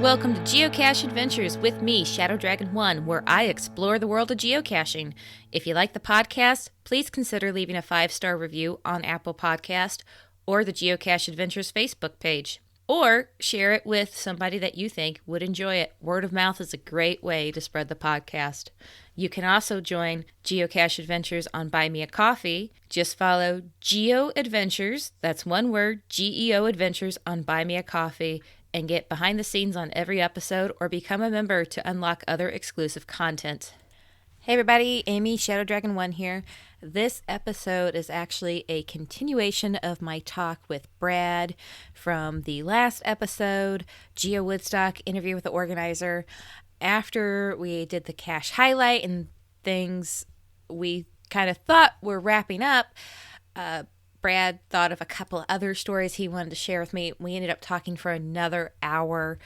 Welcome to Geocache Adventures with me, Shadow Dragon 1, where I explore the world of geocaching. If you like the podcast, please consider leaving a 5-star review on Apple Podcast or the Geocache Adventures Facebook page. Or share it with somebody that you think would enjoy it. Word of mouth is a great way to spread the podcast. You can also join Geocache Adventures on Buy Me a Coffee. Just follow Geo Adventures, that's one word, GEO Adventures on Buy Me a Coffee, and get behind the scenes on every episode or become a member to unlock other exclusive content. Hey everybody, Amy, Shadow Dragon 1 here. This episode is actually a continuation of my talk with Brad from the last episode, GeoWoodstock interview with the organizer. After we did the cache highlight and things we kind of thought were wrapping up, Brad thought of a couple of other stories he wanted to share with me. We ended up talking for another hour.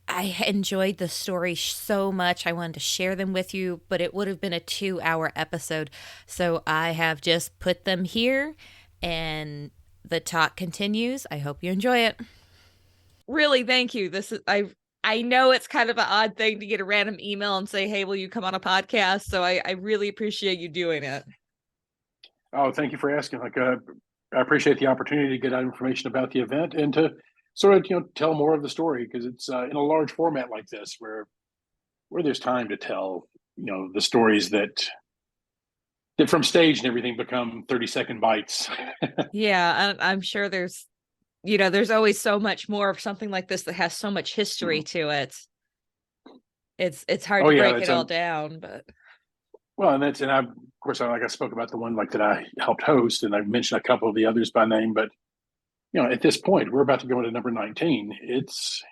I enjoyed the story so much. I wanted to share them with you, but it would have been a 2-hour episode. So I have just put them here and the talk continues. I hope you enjoy it. Really, thank you. I know it's kind of an odd thing to get a random email and say, hey, will you come on a podcast? So I really appreciate you doing it. Oh, thank you for asking. I appreciate the opportunity to get out information about the event and to sort of, tell more of the story, because it's in a large format like this where there's time to tell, the stories that from stage and everything become 30-second bites. Yeah, I'm sure there's always so much more of something like this that has so much history to it. It's hard to break it all down, but well, and of course, I spoke about the one that I helped host, and I mentioned a couple of the others by name, but at this point, we're about to go into number 19. It's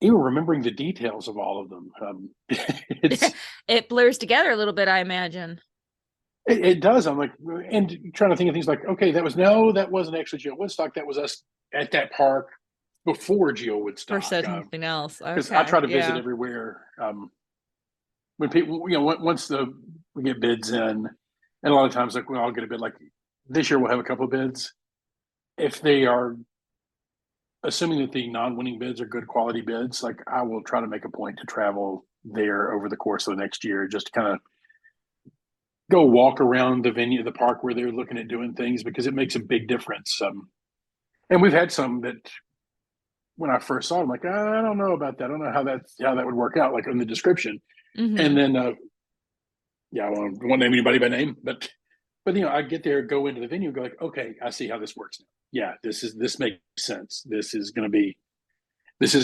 even remembering the details of all of them. It blurs together a little bit, I imagine. It does. I'm and trying to think of things okay, that wasn't actually GeoWoodstock. That was us at that park before GeoWoodstock. For something else. Because I try to visit everywhere. When people, once we get bids in, and a lot of times, I'll get a bid. This year, we'll have a couple of bids. If they are assuming that the non-winning bids are good quality bids, I will try to make a point to travel there over the course of the next year, just to kind of go walk around the venue, the park where they're looking at doing things, because it makes a big difference. And we've had some that when I first saw them, I don't know about that. I don't know how that would work out, in the description. Mm-hmm. And then, I won't name anybody by name, but I get there, go into the venue, go okay, I see how this works now. Yeah, this makes sense. This is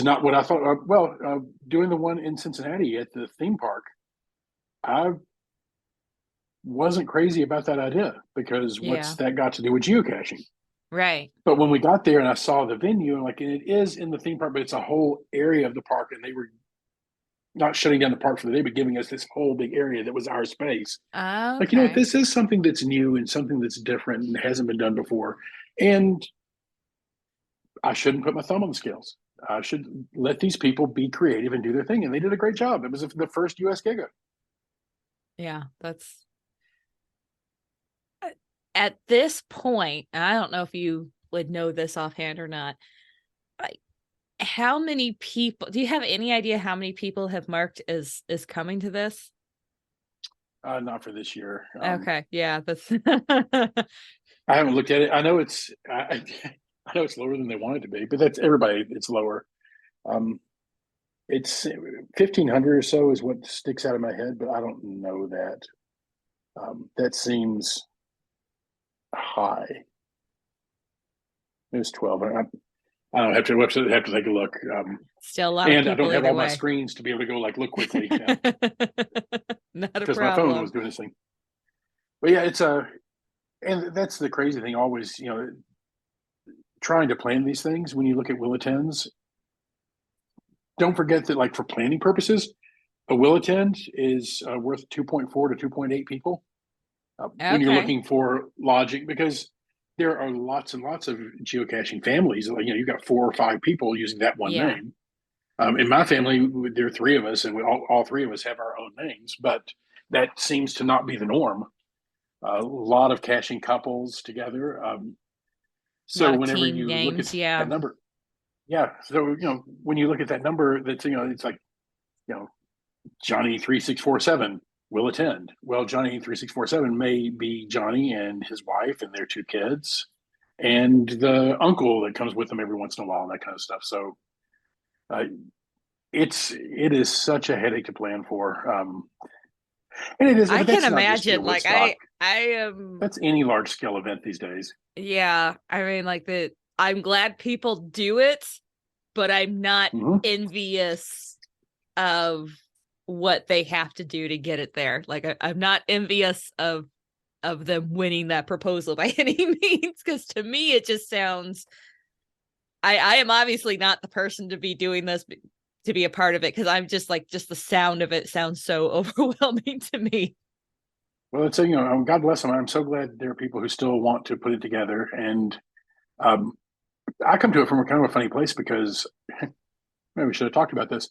not what I thought. Doing the one in Cincinnati at the theme park, I wasn't crazy about that idea, because what's that got to do with geocaching? Right. But when we got there and I saw the venue, and it is in the theme park, but it's a whole area of the park, and they were not shutting down the park for the day, but giving us this whole big area that was our space. Okay. This is something that's new and something that's different and hasn't been done before. And I shouldn't put my thumb on the scales. I should let these people be creative and do their thing. And they did a great job. It was the first US Giga. Yeah, that's at this point, I don't know if you would know this offhand or not. How many people, do you have any idea how many people have marked as coming to this? Not for this year. Okay. Yeah. That's I haven't looked at it. I know it's lower than they want it to be, but that's everybody. It's lower. It's 1,500 or so is what sticks out of my head, but I don't know that. That seems high. It was 12. I don't have to take a look. Still a lot of people. And I don't have all my screens to be able to go look quickly. Not a problem. Because my phone was doing this thing. But yeah, it's and that's the crazy thing. Always, trying to plan these things. When you look at will attends, don't forget that, for planning purposes, a will attend is worth 2.4 to 2.8 people. When you're looking for lodging, because there are lots and lots of geocaching families. You've got 4 or 5 people using that one name. In my family, there are 3 of us, and all 3 of us have our own names, but that seems to not be the norm. A lot of caching couples together. So whenever you look at that number, yeah. So, when you look at that number, that's, it's like, you know, Johnny 3647 will attend. Well, Johnny 3647 may be Johnny and his wife and their two kids and the uncle that comes with them every once in a while and that kind of stuff. So uh, it is such a headache to plan for. And it is, I but can that's not just imagine. Like Woodstock. I am. That's any large scale event these days. Yeah, I mean, like I'm glad people do it, but I'm not Mm-hmm. envious of what they have to do to get it there. Like I'm not envious of them winning that proposal by any means, because to me it just sounds. I am obviously not the person to be doing this, to be a part of it, because I'm just like, just the sound of it sounds so overwhelming to me. Well, it's God bless them. I'm so glad there are people who still want to put it together, and um, I come to it from a kind of a funny place because maybe we should have talked about this.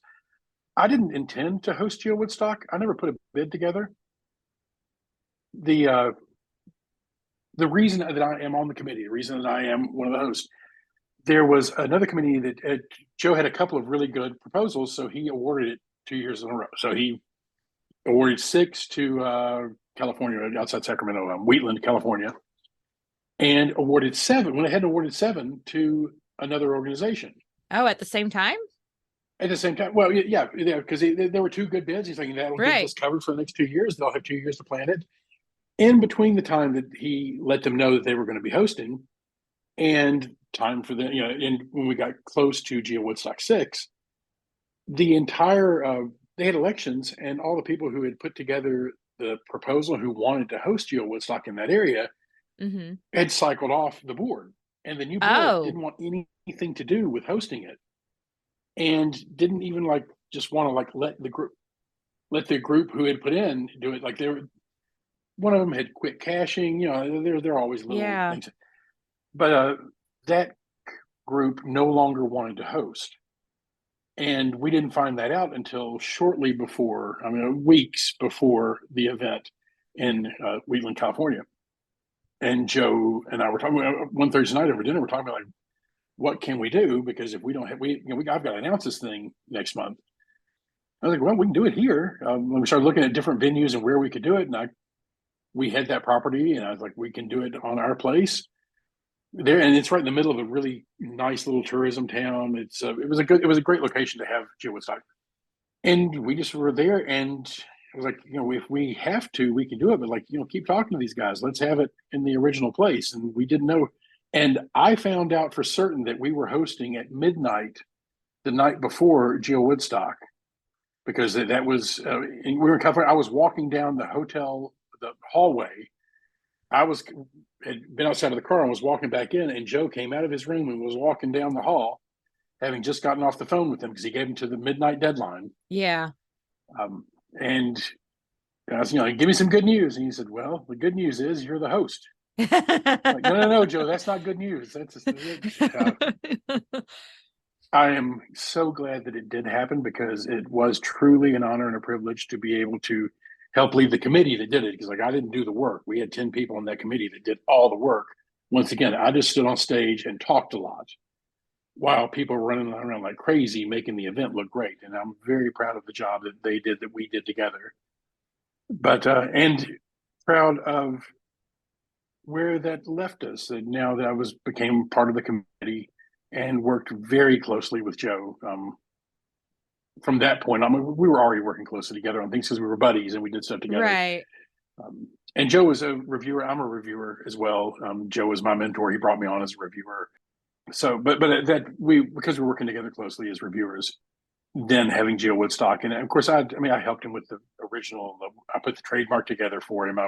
I didn't intend to host GeoWoodstock. I never put a bid together. The the reason that I am on the committee, the reason that I am one of the hosts, there was another committee that Joe had a couple of really good proposals, so he awarded it 2 years in a row. So he awarded 6 to California, outside Sacramento, Wheatland, California, and awarded 7. Went ahead and awarded 7 to another organization. Oh, at the same time? At the same time, well, yeah, because there were 2 good bids. He's like, that'll get us covered for the next 2 years. They'll have 2 years to plan it. In between the time that he let them know that they were going to be hosting, and time for the, and when we got close to GeoWoodstock 6, the entire they had elections, and all the people who had put together the proposal who wanted to host GeoWoodstock in that area had cycled off the board, and the new board didn't want anything to do with hosting it, and didn't even just want to let the group who had put in do it. Like they were, one of them had quit caching. They're always little things, but that group no longer wanted to host. And we didn't find that out until shortly before, weeks before the event in Wheatland, California. And Joe and I were talking one Thursday night over dinner. We're talking about what can we do? Because if we don't have, I've got to announce this thing next month. I was like, well, we can do it here. When we started looking at different venues and where we could do it, and we had that property, and I was like, we can do it on our place there, and it's right in the middle of a really nice little tourism town. It was a great location to have GeoWoodstock, and we just were there, and I was like, if we have to, we can do it, but keep talking to these guys. Let's have it in the original place. And we didn't know, and I found out for certain that we were hosting at midnight the night before GeoWoodstock, because that was and we were in California. I was walking down the hallway. Had been outside of the car and was walking back in, and Joe came out of his room and was walking down the hall, having just gotten off the phone with him because he gave him to the midnight deadline. Yeah. And I was, give me some good news. And he said, well, the good news is you're the host. Like, no, Joe, that's not good news. I am so glad that it did happen, because it was truly an honor and a privilege to be able to help lead the committee that did it. Because I didn't do the work. We had 10 people on that committee that did all the work. Once again, I just stood on stage and talked a lot while people were running around like crazy, making the event look great. And I'm very proud of the job that they did, that we did together. But and proud of where that left us. And now that I became part of the committee and worked very closely with Joe. From that point on, we were already working closely together on things because we were buddies and we did stuff together. Right. And Joe was a reviewer. I'm a reviewer as well. Joe was my mentor. He brought me on as a reviewer. So, but because we're working together closely as reviewers, then having GeoWoodstock, and of course, I helped him with the original. I put the trademark together for him.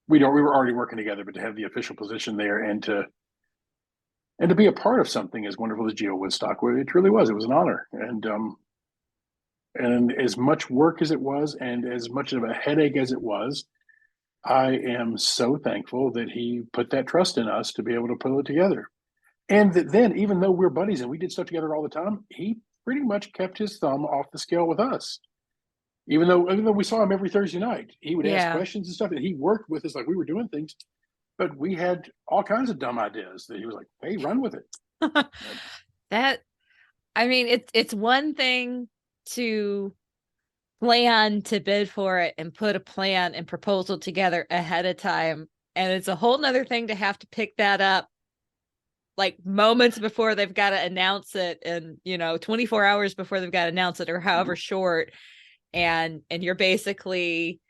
We were already working together, but to have the official position there and to be a part of something as wonderful as GeoWoodstock, it really was. It was an honor, and as much work as it was, and as much of a headache as it was, I am so thankful that he put that trust in us to be able to put it together. And that then, even though we're buddies and we did stuff together all the time, he pretty much kept his thumb off the scale with us. Even though we saw him every Thursday night, he would ask questions and stuff, and he worked with us like we were doing things. But we had all kinds of dumb ideas that he was like, hey, run with it. That I mean, it's one thing to plan to bid for it and put a plan and proposal together ahead of time. And it's a whole nother thing to have to pick that up like moments before they've got to announce it, and 24 hours before they've got to announce it, or however short. And you're basically,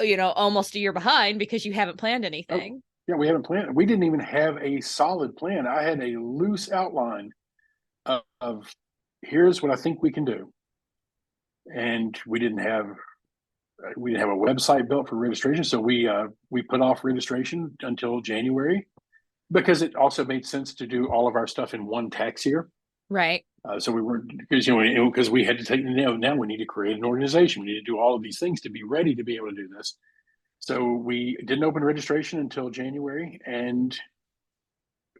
almost a year behind because you haven't planned anything. Oh, yeah, we haven't planned. We didn't even have a solid plan. I had a loose outline of here's what I think we can do. And we didn't have a website built for registration, so we put off registration until January because it also made sense to do all of our stuff in one tax year. Right. So we weren't because we had to take now we need to create an organization. We need to do all of these things to be ready to be able to do this. So we didn't open registration until January, and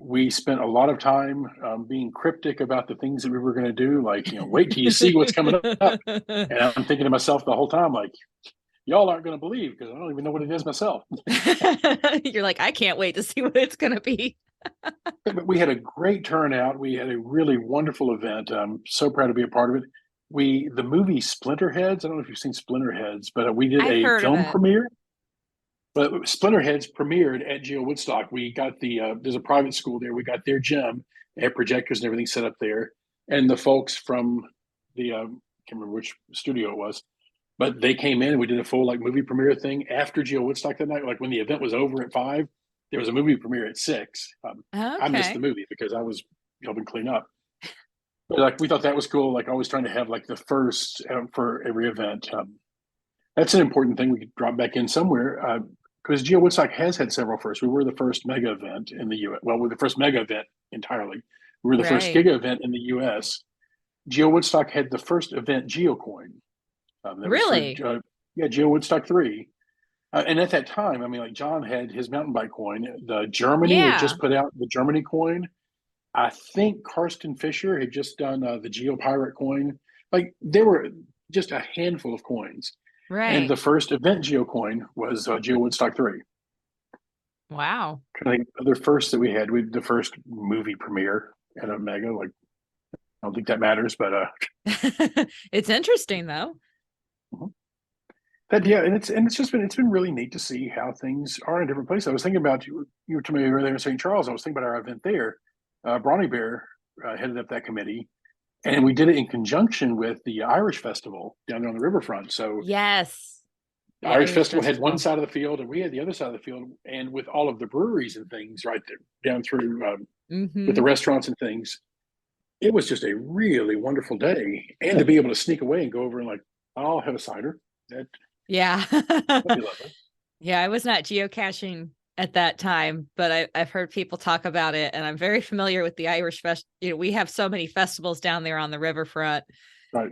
we spent a lot of time being cryptic about the things that we were going to do. Like, wait till you see what's coming up. And I'm thinking to myself the whole time, like, y'all aren't going to believe because I don't even know what it is myself. You're like, I can't wait to see what it's going to be. But we had a great turnout. We had a really wonderful event. I'm so proud to be a part of it. The movie Splinterheads, I don't know if you've seen Splinterheads, but we did I've a heard of film it. premiere. But Splinterheads premiered at GeoWoodstock. We got there's a private school there. We got their gym, they had projectors and everything set up there. And the folks from I can't remember which studio it was, but they came in and we did a full like movie premiere thing after GeoWoodstock that night. Like when the event was over at 5, there was a movie premiere at 6. I missed the Okay. movie because I was helping clean up. But like we thought that was cool. Like always trying to have like the first for every event. That's an important thing we could drop back in somewhere because GeoWoodstock has had several firsts. We were the first mega event in the U.S. Well, we're the first mega event entirely. We were the first Right. giga event in the U.S. GeoWoodstock had the first event GeoCoin. That was for Really? GeoWoodstock 3. And at that time, I mean, like John had his mountain bike coin. The Germany had Yeah. just put out the Germany coin. I think Karsten Fisher had just done the GeoPirate coin. Like there were just a handful of coins. And Right. the first event GeoCoin was GeoWoodstock 3. Wow. I think other firsts that we had the first movie premiere at a mega. Like I don't think that matters, but It's interesting though. that yeah, and it's been really neat to see how things are in different places. I was thinking about you were telling me earlier in St. Charles. I was thinking about our event there. Bronny Bear headed up that committee, and we did it in conjunction with the Irish Festival down there on the riverfront. So Yes. the The Irish Irish Festival had one Festival. side of the field, and we had the other side of the field. And with all of the breweries and things right there down through with the Mm-hmm. restaurants and things, it was just a really wonderful day. And to be able to sneak away and go over and like, I'll have a cider. Yeah. That'd be lovely. Yeah, I was not geocaching at that time, but I've heard people talk about it, and I'm very familiar with the Irish Fest. We have so many festivals down there on the riverfront. Right.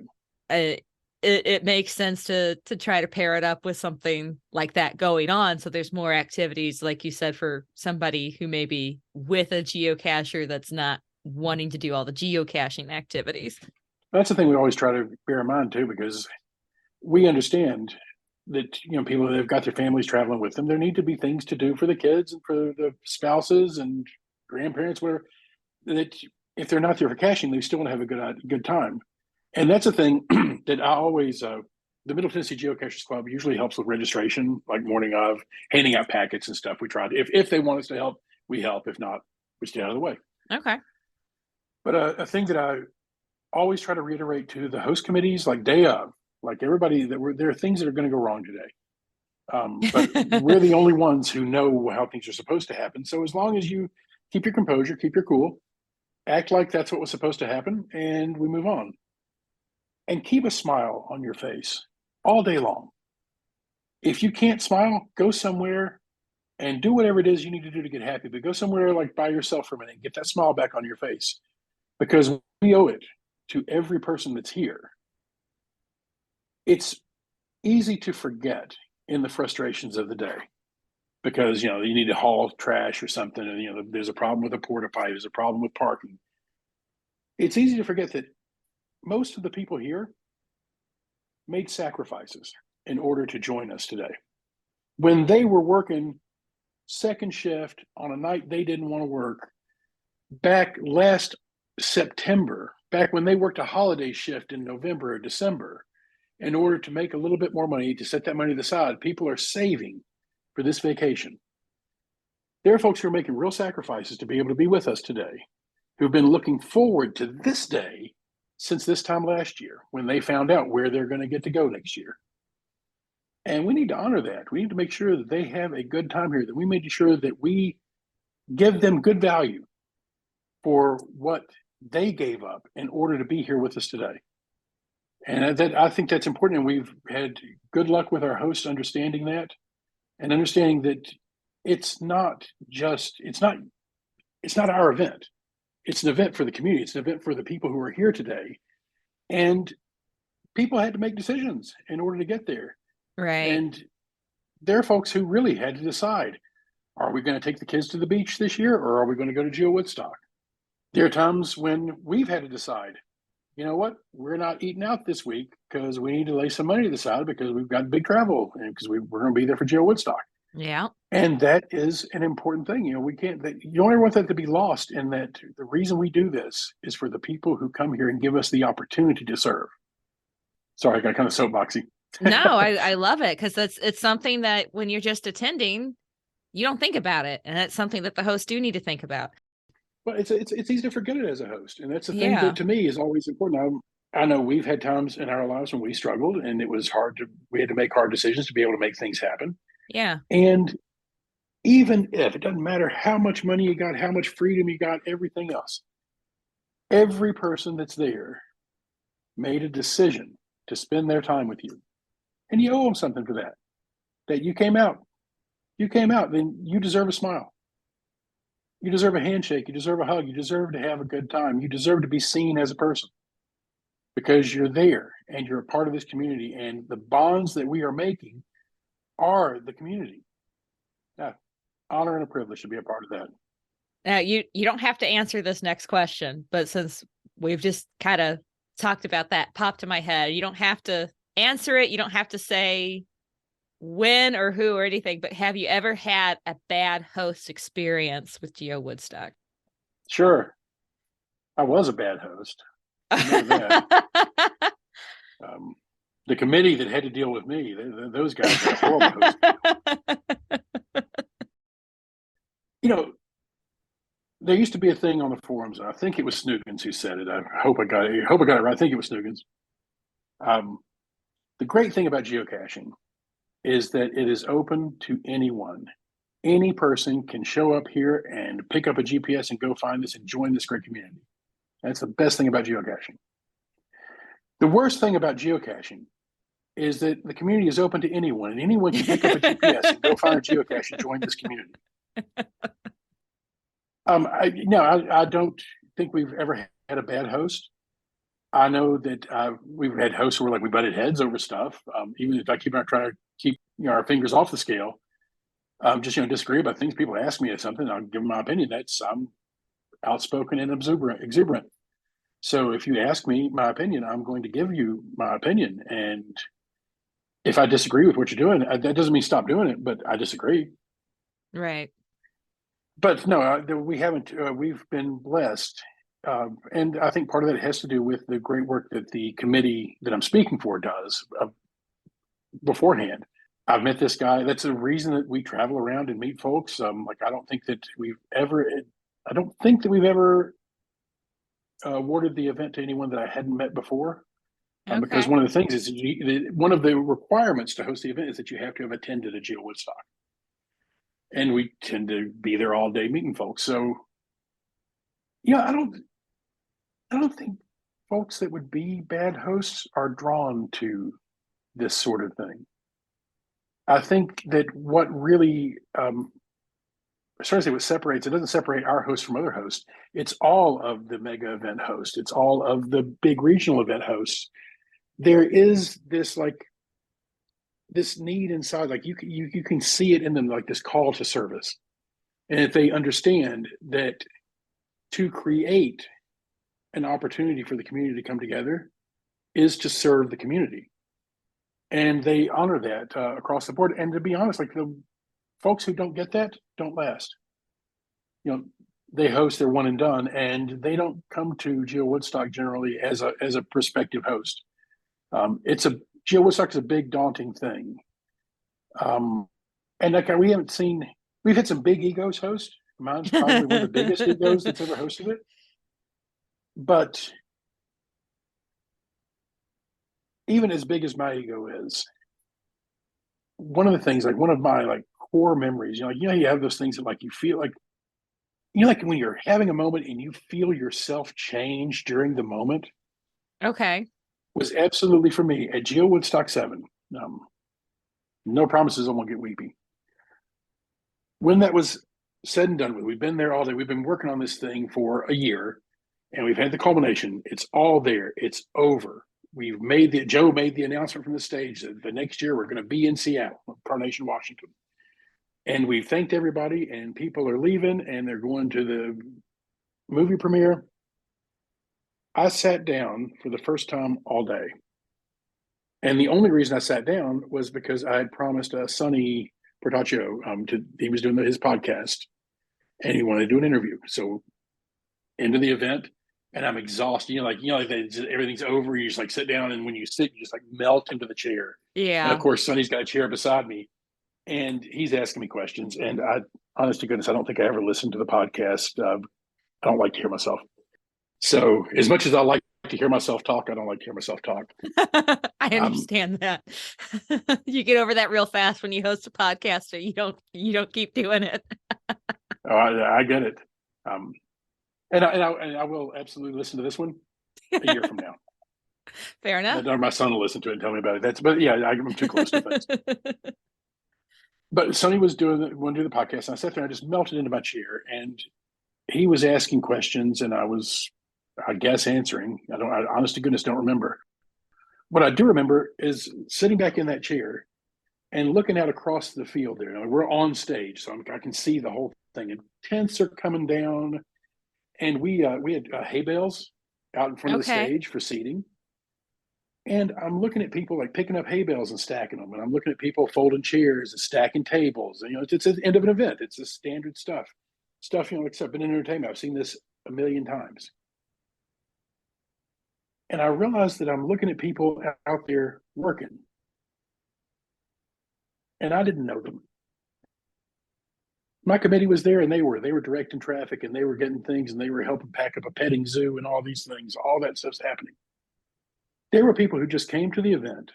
Uh, it makes sense to try to pair it up with something like that going on, so there's more activities, like you said, for somebody who may be with a geocacher that's not wanting to do all the geocaching activities. That's the thing we always try to bear in mind too, because we understand that people that have got their families traveling with them, there need to be things to do for the kids and for the spouses and grandparents, whatever. That if they're not there for caching, they still want to have a good time. And that's a thing that I always the Middle Tennessee Geocachers Club usually helps with registration, like morning of, handing out packets and stuff. We try to, if they want us to help, we help. If not, we stay out of the way. Okay. But a thing that I always try to reiterate to the host committees, like day of, like everybody, there are things that are going to go wrong today. But we're the only ones who know how things are supposed to happen. So as long as you keep your composure, keep your cool, act like that's what was supposed to happen, and we move on. And keep a smile on your face all day long. If you can't smile, go somewhere and do whatever it is you need to do to get happy, but go somewhere like by yourself for a minute and get that smile back on your face, because we owe it to every person that's here. It's easy to forget in the frustrations of the day because you need to haul trash or something, and there's a problem with a porta potty, there's a problem with parking. It's easy to forget that most of the people here made sacrifices in order to join us today. When they were working second shift on a night they didn't want to work back last September, back when they worked a holiday shift in November or December in order to make a little bit more money, to set that money aside. People are saving for this vacation. There are folks who are making real sacrifices to be able to be with us today, who've been looking forward to this day since this time last year when they found out where they're going to get to go next year. And we need to honor that. We need to make sure that they have a good time here, that we make sure that we give them good value for what they gave up in order to be here with us today. And that, I think that's important. And we've had good luck with our hosts understanding that and understanding that it's not our event. It's an event for the community. It's an event for the people who are here today. And people had to make decisions in order to get there. Right. And there are folks who really had to decide, are we going to take the kids to the beach this year, or are we going to go to GeoWoodstock? There are times when we've had to decide, you know what, we're not eating out this week because we need to lay some money to the side because we've got big travel and because we're going to be there for GeoWoodstock. Yeah. And that is an important thing. You know, you don't ever want that to be lost, in that the reason we do this is for the people who come here and give us the opportunity to serve. Sorry, I got kind of soapboxy. No, I love it, because it's something that when you're just attending, you don't think about it. And that's something that the hosts do need to think about. Well, it's easy to forget it as a host. And that's the thing Yeah. that to me is always important. I know we've had times in our lives when we struggled and it was we had to make hard decisions to be able to make things happen. Yeah. And even if it doesn't matter how much money you got, how much freedom you got, everything else, every person that's there made a decision to spend their time with you. And you owe them something for that. That you came out, then you deserve a smile. You deserve a handshake. You deserve a hug. You deserve to have a good time. You deserve to be seen as a person because you're there and you're a part of this community. And the bonds that we are making are the community. Yeah, honor and a privilege to be a part of that. Now, you don't have to answer this next question, but since we've just kind of talked about that, popped to my head, you don't have to answer it. You don't have to say when or who or anything, but have you ever had a bad host experience with GeoWoodstock? Sure. I was a bad host. I know that. The committee that had to deal with me, those guys were horrible hosts. You know, there used to be a thing on the forums, and I think it was Snoogans who said it. I hope I got it right. I think it was Snoogans. The great thing about geocaching is that it is open to anyone. Any person can show up here and pick up a GPS and go find this and join this great community. That's the best thing about geocaching. The worst thing about geocaching is that the community is open to anyone, and anyone can pick up a GPS and go find a geocache and join this community. I don't think we've ever had a bad host. I know that we've had hosts where we butted heads over stuff. Even if I trying to keep our fingers off the scale, just disagree about things. People ask me something, I'll give them my opinion. I'm outspoken and exuberant. So if you ask me my opinion, I'm going to give you my opinion. And if I disagree with what you're doing, that doesn't mean stop doing it, but I disagree. Right. But no, we haven't. We've been blessed. And I think part of that has to do with the great work that the committee that I'm speaking for does beforehand. I've met this guy. That's the reason that we travel around and meet folks. I don't think that we've ever awarded the event to anyone that I hadn't met before. Okay. Because one of the things is one of the requirements to host the event is that you have to have attended a GeoWoodstock. And we tend to be there all day meeting folks. So, I don't think folks that would be bad hosts are drawn to this sort of thing. I think that what really, what separates, it doesn't separate our hosts from other hosts. It's all of the mega event hosts. It's all of the big regional event hosts. There is this this need inside, you can see it in them, this call to service. And if they understand that to create an opportunity for the community to come together is to serve the community. And they honor that across the board. And to be honest, the folks who don't get that don't last. they host their one and done, and they don't come to GeoWoodstock generally as a prospective host. It's a GeoWoodstock is a big daunting thing, and like we haven't seen. We've had some big egos host. Mine's probably one of the biggest egos that's ever hosted it. But even as big as my ego is, one of the things, like one of my like core memories, you have those things that like you feel like, like when you're having a moment and you feel yourself change during the moment. Okay. Was absolutely for me at GeoWoodstock 7. No promises I won't get weepy. When that was said and done with, we've been there all day. We've been working on this thing for a year, and we've had the culmination. It's all there. It's over. Joe made the announcement from the stage that the next year we're going to be in Seattle, Carnation, Washington. And we've thanked everybody, and people are leaving, and they're going to the movie premiere. I sat down for the first time all day. And the only reason I sat down was because I had promised Sonny Portaccio, he was doing his podcast, and he wanted to do an interview. So into the event, and I'm exhausted. Everything's over. You just like sit down, and when you sit, you just like melt into the chair. And of Yeah. course, Sonny's got a chair beside me, and he's asking me questions. And honest to goodness, I don't think I ever listened to the podcast. I don't like to hear myself. So as much as I like to hear myself talk, I don't like to hear myself talk. I understand that. You get over that real fast when you host a podcast, or you don't keep doing it. I get it. And I will absolutely listen to this one a year from now. Fair enough. My son will listen to it and tell me about it. But yeah, I'm too close to things. But Sonny was doing the podcast, and I sat there and I just melted into my chair, and he was asking questions, and I was, I guess, answering. I honest to goodness don't remember. What I do remember is sitting back in that chair and looking out across the field there. We're on stage, so I can see the whole thing. And tents are coming down, and we had hay bales out in front of the stage for seating. And I'm looking at people like picking up hay bales and stacking them. And I'm looking at people folding chairs and stacking tables. And, it's the end of an event. It's the standard stuff. Except in entertainment. I've seen this a million times. And I realized that I'm looking at people out there working. And I didn't know them. My committee was there, and they were directing traffic, and they were getting things, and they were helping pack up a petting zoo and all these things. All that stuff's happening. There were people who just came to the event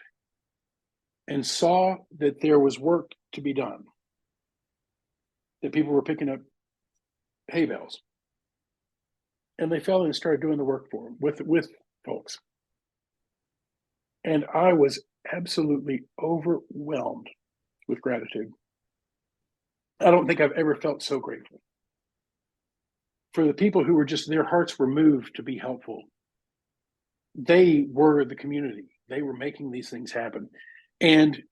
and saw that there was work to be done, that people were picking up hay bales, and they fell in and started doing the work for them with folks. And I was absolutely overwhelmed with gratitude. I don't think I've ever felt so grateful for the people who were just, their hearts were moved to be helpful. They were the community. They were making these things happen. And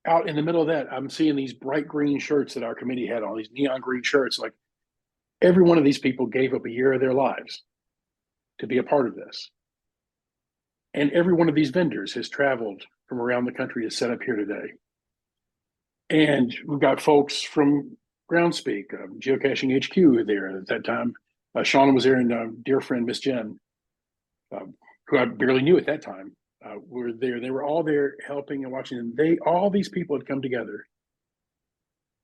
out in the middle of that, I'm seeing these bright green shirts that our committee had on, these neon green shirts. Like, every one of these people gave up a year of their lives to be a part of this. And every one of these vendors has traveled from around the country to set up here today. And we've got folks from Groundspeak, Geocaching HQ there at that time. Sean was there, and dear friend, Miss Jen, who I barely knew at that time, were there. They were all there helping and watching. And all these people had come together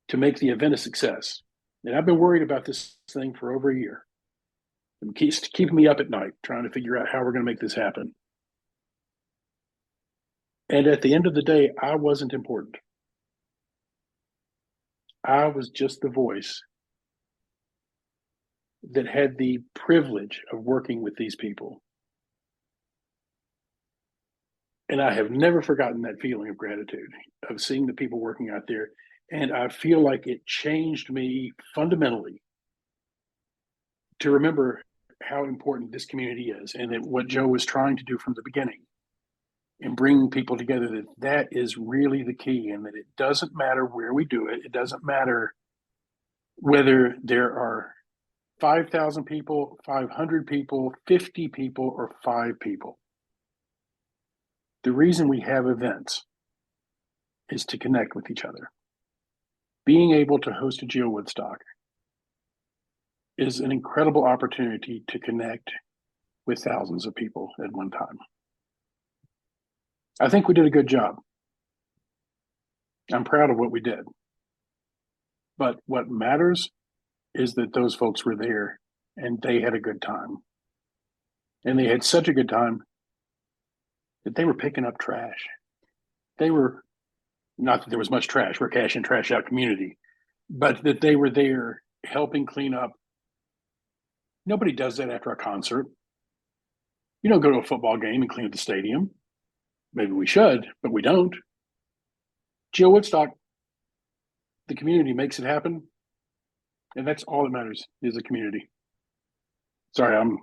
to make the event a success. And I've been worried about this thing for over a year. It keeps keeping me up at night trying to figure out how we're going to make this happen. And at the end of the day, I wasn't important. I was just the voice that had the privilege of working with these people. And I have never forgotten that feeling of gratitude, of seeing the people working out there. And I feel like it changed me fundamentally to remember how important this community is, and that what Joe was trying to do from the beginning and bringing people together, that is really the key, and that it doesn't matter where we do it. It doesn't matter whether there are 5,000 people, 500 people, 50 people, or 5 people. The reason we have events is to connect with each other. Being able to host a GeoWoodstock is an incredible opportunity to connect with thousands of people at one time. I think we did a good job. I'm proud of what we did. But what matters is that those folks were there and they had a good time. And they had such a good time that they were picking up trash. They were, not that there was much trash, we're a cash in, trash out community, but that they were there helping clean up. Nobody does that after a concert. You don't go to a football game and clean up the stadium. Maybe we should, but we don't. GeoWoodstock, the community makes it happen. And that's all that matters, is the community. Sorry, I'm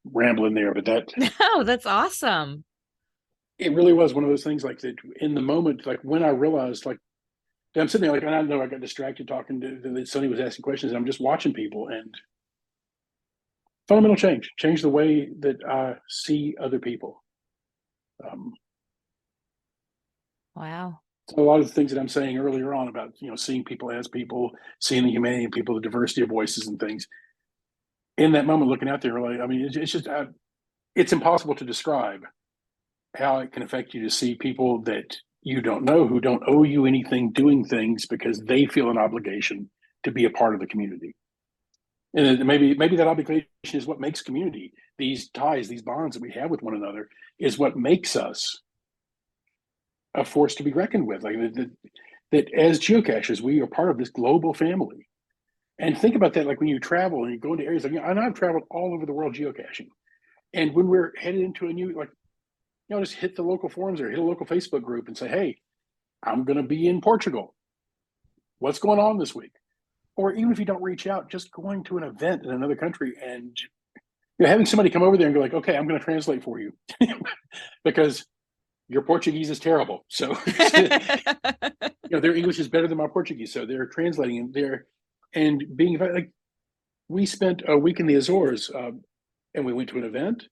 rambling there, but No, that's awesome. It really was one of those things like that in the moment, like when I realized, like, I'm sitting there, like, and I know I got distracted talking to Sonny was asking questions, and I'm just watching people, and fundamental change the way that I see other people. Wow. So a lot of the things that I'm saying earlier on about, seeing people as people, seeing the humanity in people, the diversity of voices and things. In that moment, looking out there, like, I mean, it's just, it's impossible to describe how it can affect you to see people that you don't know, who don't owe you anything, doing things because they feel an obligation to be a part of the community. And maybe that obligation is what makes community. These ties, these bonds that we have with one another is what makes us a force to be reckoned with. Like that as geocachers, we are part of this global family. And think about that, like when you travel and you go into areas, like, and I've traveled all over the world geocaching. And when we're headed into a new, like, just hit the local forums or hit a local Facebook group and say, hey, I'm going to be in Portugal. What's going on this week? Or even if you don't reach out, just going to an event in another country and having somebody come over there and go like, okay, I'm going to translate for you because your Portuguese is terrible. So, their English is better than my Portuguese. So they're translating and and being like, we spent a week in the Azores and we went to an event.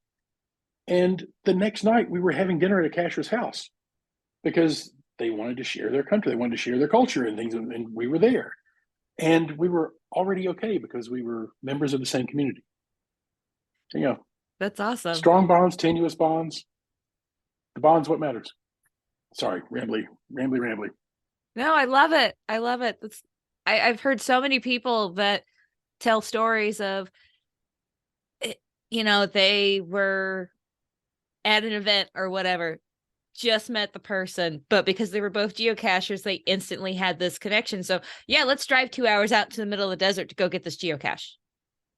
And the next night we were having dinner at a cacher's house because they wanted to share their country. They wanted to share their culture and things. And we were there. And we were already okay because we were members of the same community. So, that's awesome. Strong bonds, tenuous bonds. The bond's what matters. Sorry, rambly. No, I love it. I love it. I've heard so many people that tell stories of, they were at an event or whatever, just met the person, but because they were both geocachers, they instantly had this connection. So yeah, let's drive 2 hours out to the middle of the desert to go get this geocache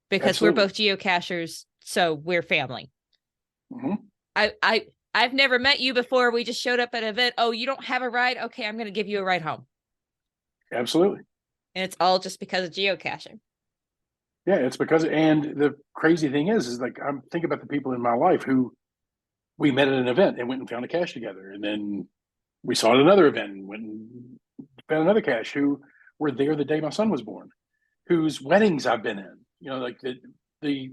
because Absolutely. We're both geocachers. So we're family. Mm-hmm. I've never met you before. We just showed up at an event. Oh, you don't have a ride? Okay, I'm going to give you a ride home. Absolutely. And it's all just because of geocaching. Yeah, it's because, and the crazy thing is like, I'm thinking about the people in my life who we met at an event and went and found a cache together. And then we saw at another event and went and found another cache who were there the day my son was born, whose weddings I've been in. Like the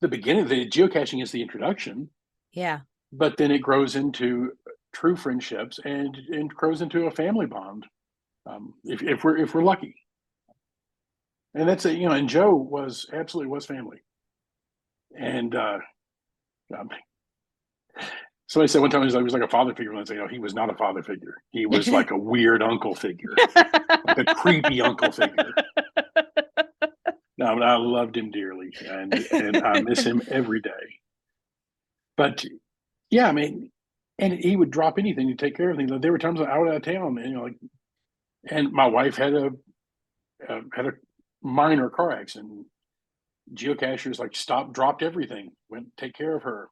beginning, the geocaching is the introduction. Yeah. But then it grows into true friendships and grows into a family bond. If we're lucky. And that's it, and Joe absolutely was family. And somebody said one time he was like a father figure. And I say, he was not a father figure. He was like a weird uncle figure, like a creepy uncle figure. No, I loved him dearly, and I miss him every day. But yeah, I mean, and he would drop anything to take care of things. There were times I was out of town, and and my wife had a minor car accident. Geocachers like dropped everything, went to take care of her.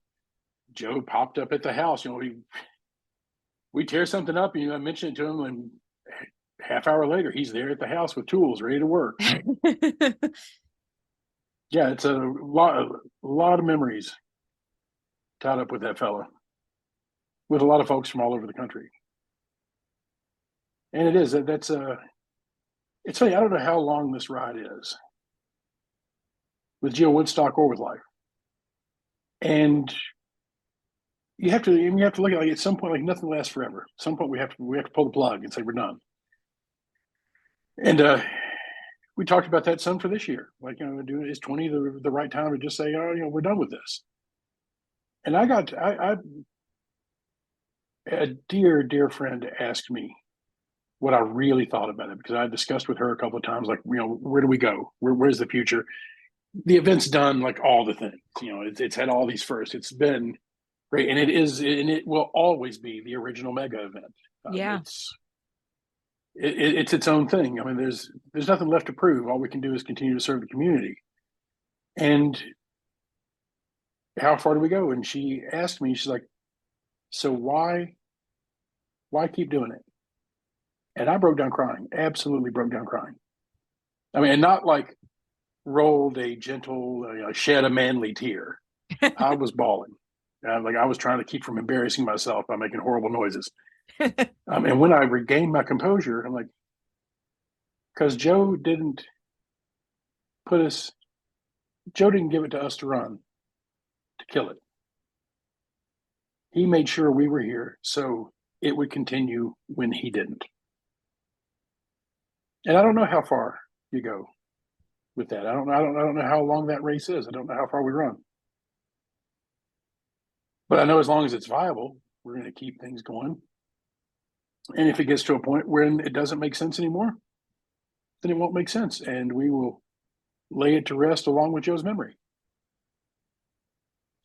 Joe popped up at the house. We tear something up, and I mention it to him, and half hour later, he's there at the house with tools, ready to work. Yeah, it's a lot of memories tied up with that fella, with a lot of folks from all over the country. And it is it's funny. I don't know how long this ride is with GeoWoodstock or with life, and you have to look at, like, at some point, like, nothing lasts forever. At some point we have to pull the plug and say we're done. And we talked about that some for this year. Like, is 20 the right time to just say, oh, we're done with this? And a dear friend asked me what I really thought about it, because I discussed with her a couple of times, like, where do we go? Where's the future? The event's done like all the things. It's had all these firsts. It's been great, and it will always be the original mega event. Yeah. It's its own thing. I mean, there's nothing left to prove. All we can do is continue to serve the community. And how far do we go? And she asked me, she's like, so why keep doing it? And I broke down crying, absolutely broke down crying. I mean, and not like rolled a gentle, shed a manly tear. I was bawling. Like, I was trying to keep from embarrassing myself by making horrible noises. And when I regained my composure, I'm like, because Joe didn't give it to us to run, to kill it. He made sure we were here so it would continue when he didn't. And I don't know how far you go with that. I don't know how long that race is. I don't know how far we run. But I know as long as it's viable, we're going to keep things going. And if it gets to a point where it doesn't make sense anymore, then it won't make sense. And we will lay it to rest along with Joe's memory.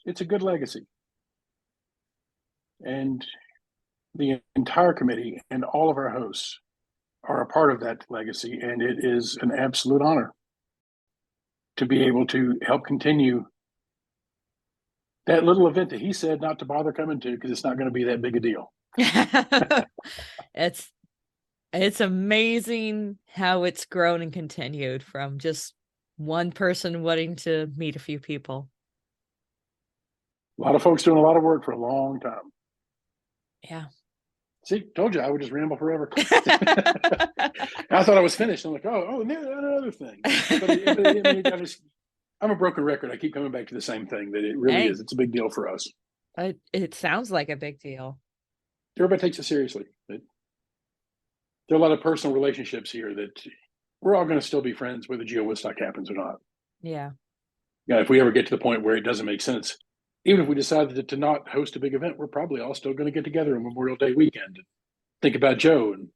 It's a good legacy. And the entire committee and all of our hosts are a part of that legacy. And it is an absolute honor to be able to help continue that little event that he said not to bother coming to, because it's not going to be that big a deal. It's amazing how it's grown and continued from just one person wanting to meet a few people. A lot of folks doing a lot of work for a long time. Yeah. See, told you I would just ramble forever. I thought I was finished. I'm like, another thing. But I'm a broken record. I keep coming back to the same thing, that it really is. It's a big deal for us. It sounds like a big deal. Everybody takes it seriously. There are a lot of personal relationships here that we're all going to still be friends, whether GeoWoodstock happens or not. Yeah. Yeah. If we ever get to the point where it doesn't make sense, even if we decided to not host a big event, we're probably all still going to get together on Memorial Day weekend and think about Joe, and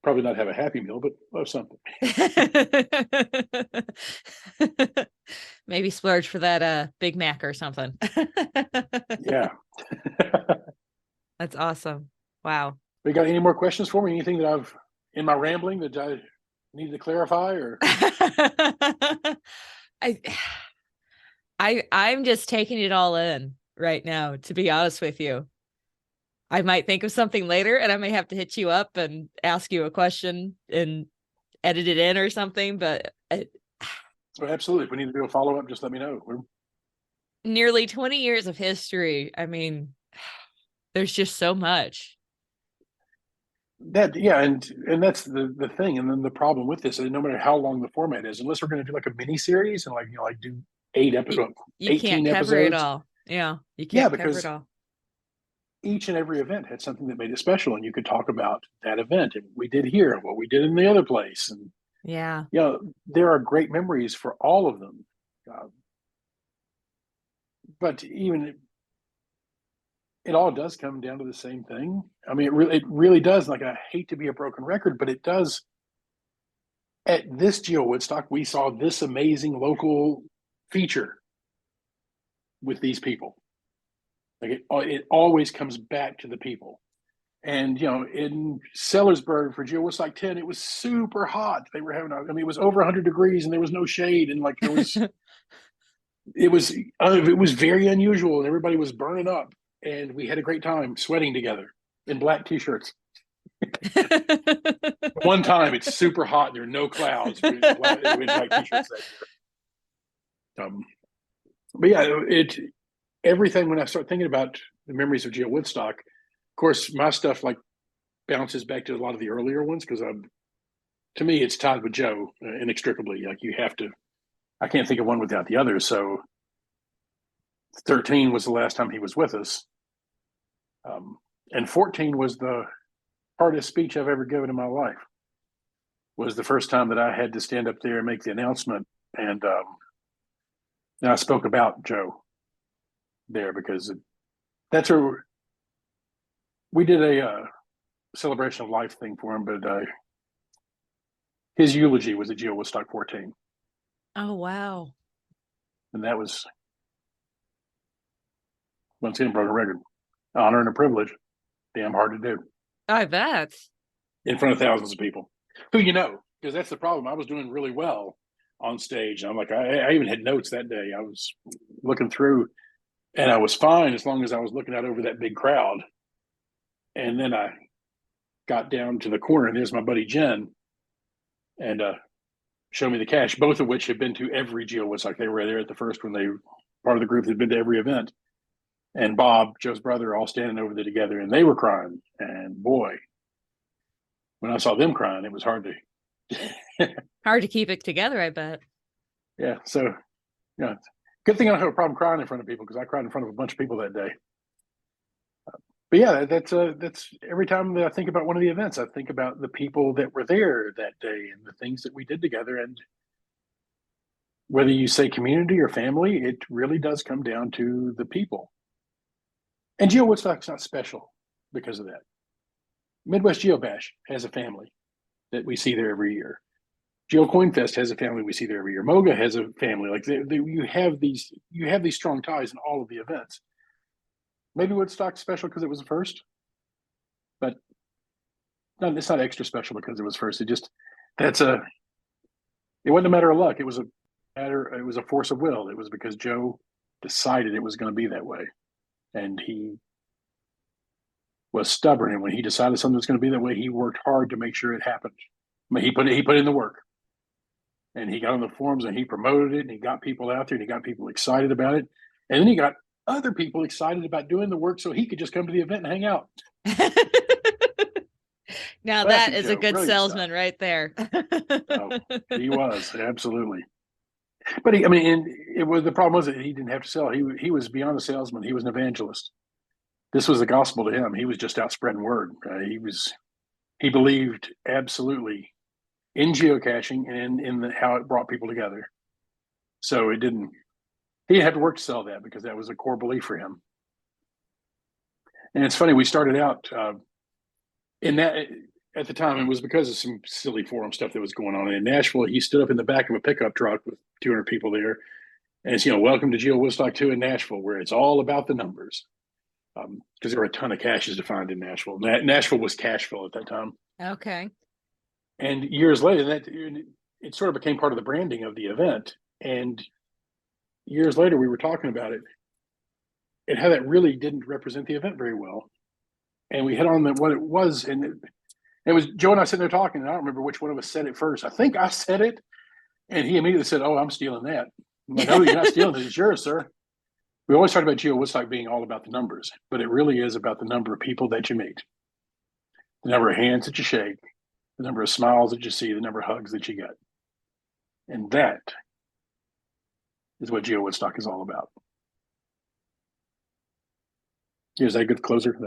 probably not have a Happy Meal, but love something. Maybe splurge for that Big Mac or something. Yeah. That's awesome. Wow. We got any more questions for me? Anything that I've, in my rambling, that I need to clarify? Or I'm just taking it all in right now, to be honest with you. I might think of something later, and I may have to hit you up and ask you a question and edit it in or something, but absolutely. If we need to do a follow-up, just let me know. Nearly 20 years of history. I mean, there's just so much. And that's the thing. And then the problem with this is, no matter how long the format is, unless we're going to do like a mini series and like do 8 episodes, you can't cover episodes. It all. Yeah, you can't cover it all. Each and every event had something that made it special, and you could talk about that event and what we did here and what we did in the other place. And there are great memories for all of them. But even it all does come down to the same thing. I mean, it really does. Like, I hate to be a broken record, but it does. At this GeoWoodstock, we saw this amazing local feature with these people. Like, it always comes back to the people. And, in Sellersburg for GeoWoodstock 10, it was super hot. They were it was over 100 degrees and there was no shade. And there was, it was very unusual, and everybody was burning up. And we had a great time sweating together in black t-shirts. One time it's super hot, there are no clouds. We had black t-shirts that year. But yeah, everything, when I start thinking about the memories of GeoWoodstock, of course, my stuff bounces back to a lot of the earlier ones, because to me, it's tied with Joe inextricably. Like, I can't think of one without the other. So 13 was the last time he was with us. And 14 was the hardest speech I've ever given in my life. was the first time that I had to stand up there and make the announcement. And I spoke about Joe there because that's where we did a celebration of life thing for him, but his eulogy was at GeoWoodstock 14. Oh, wow. And that was, once again, broke a record. Honor and a privilege. Damn hard to do. I bet. In front of thousands of people who because that's the problem. I was doing really well on stage. I'm like, I even had notes that day. I was looking through and I was fine as long as I was looking out over that big crowd. And then I got down to the corner and there's my buddy Jen and showed me the cache, both of which had been to every GeoWoodstock. They were there at the first when they part of the group that had been to every event. And Bob, Joe's brother, all standing over there together, and they were crying. And boy, when I saw them crying, it was hard to keep it together, I bet. Yeah. So, good thing I don't have a problem crying in front of people because I cried in front of a bunch of people that day. But yeah, that's every time that I think about one of the events, I think about the people that were there that day and the things that we did together. And whether you say community or family, it really does come down to the people. And GeoWoodstock's not special because of that. Midwest GeoBash has a family that we see there every year. GeoCoinFest has a family we see there every year. Moga has a family. Like you have these strong ties in all of the events. Maybe Woodstock's special because it was the first, but no, it's not extra special because it was first. It wasn't a matter of luck. It was a force of will. It was because Joe decided it was going to be that way. And he was stubborn. And when he decided something was going to be that way, he worked hard to make sure it happened. I mean, he put in the work. And he got on the forums and he promoted it and he got people out there and he got people excited about it. And then he got other people excited about doing the work so he could just come to the event and hang out. Now that is Joe, a good salesman right there. He was, absolutely. But the problem was that he didn't have to sell. He was beyond a salesman. He was an evangelist. This was the gospel to him. He was just out spreading word. He believed absolutely in geocaching and in how it brought people together. So he didn't have to work to sell that because that was a core belief for him. And it's funny, we started out in that at the time, it was because of some silly forum stuff that was going on. In Nashville, he stood up in the back of a pickup truck with 200 people there. And it's, welcome to GeoWoodstock 2 in Nashville, where it's all about the numbers. Because there were a ton of caches to find in Nashville. Nashville was Cacheville at that time. Okay. And years later, it sort of became part of the branding of the event. And years later, we were talking about it and how that really didn't represent the event very well. And we hit on what it was. And it was Joe and I sitting there talking, and I don't remember which one of us said it first. I think I said it. And he immediately said, "Oh, I'm stealing that." I'm like, "No, you're not stealing it. It's yours, sir." We always talk about GeoWoodstock being all about the numbers, but it really is about the number of people that you meet, the number of hands that you shake, the number of smiles that you see, the number of hugs that you get. And that is what GeoWoodstock is all about. Is that a good closer?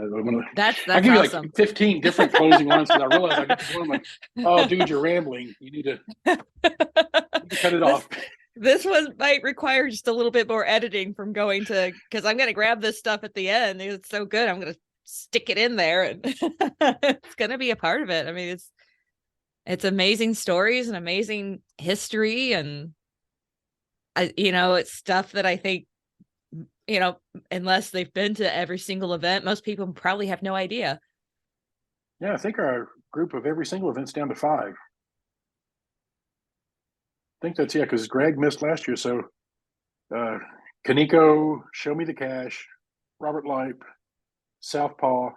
That's I give awesome. You like 15 different closing lines because I realize I get to one. I'm like, "Oh, dude, you're rambling. You need to cut it off." This one might require just a little bit more editing from going to, because I'm going to grab this stuff at the end. It's so good. I'm going to stick it in there and it's going to be a part of it. I mean, it's amazing stories and amazing history. And it's stuff that I think, unless they've been to every single event, most people probably have no idea. Yeah. I think our group of every single event's down to 5. I think that's because Greg missed last year. So Kaneko, Show Me the Cache, Robert Lipe, Southpaw,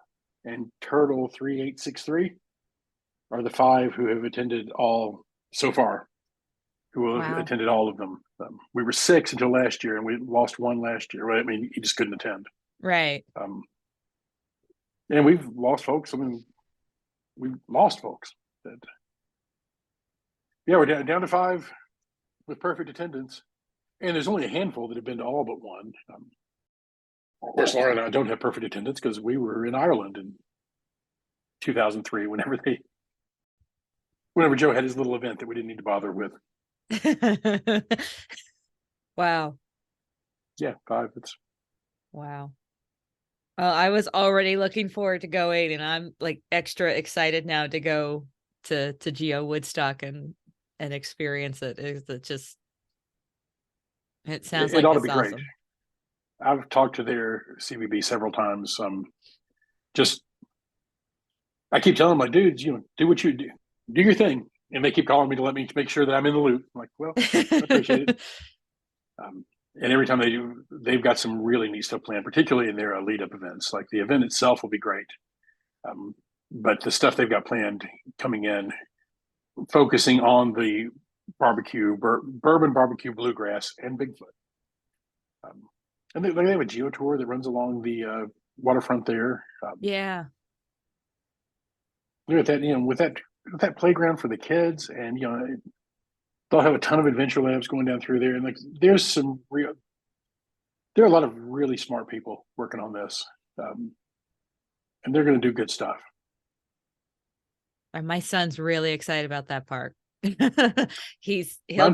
and Turtle 3863 are the 5 who have attended all so far, who have attended all of them. We were 6 until last year, and we lost 1 last year. Right? I mean, he just couldn't attend. Right. And we've lost folks. I mean, we've lost folks. We're down to 5 with perfect attendance. And there's only a handful that have been to all but one. Of course, Laura and I don't have perfect attendance because we were in Ireland in 2003 whenever they whenever Joe had his little event that we didn't need to bother with. Wow. Yeah, 5. It's Wow. Well, I was already looking forward to going, and I'm like extra excited now to go to GeoWoodstock and experience it. It sounds it like ought to it's be great. awesome. I've talked to their CVB several times. Just I keep telling my dudes, do what you do your thing, and they keep calling me to let me make sure that I'm in the loop. I'm like, well, I appreciate it. And every time they do, they've got some really neat stuff planned, particularly in their lead up events. Like the event itself will be great, but the stuff they've got planned coming in, focusing on the barbecue, bourbon barbecue, bluegrass, and Bigfoot. And they have a geo tour that runs along the waterfront there. Yeah. With that, with that playground for the kids, and they'll have a ton of adventure labs going down through there, and like there are a lot of really smart people working on this, and they're going to do good stuff. My son's really excited about that park. He'll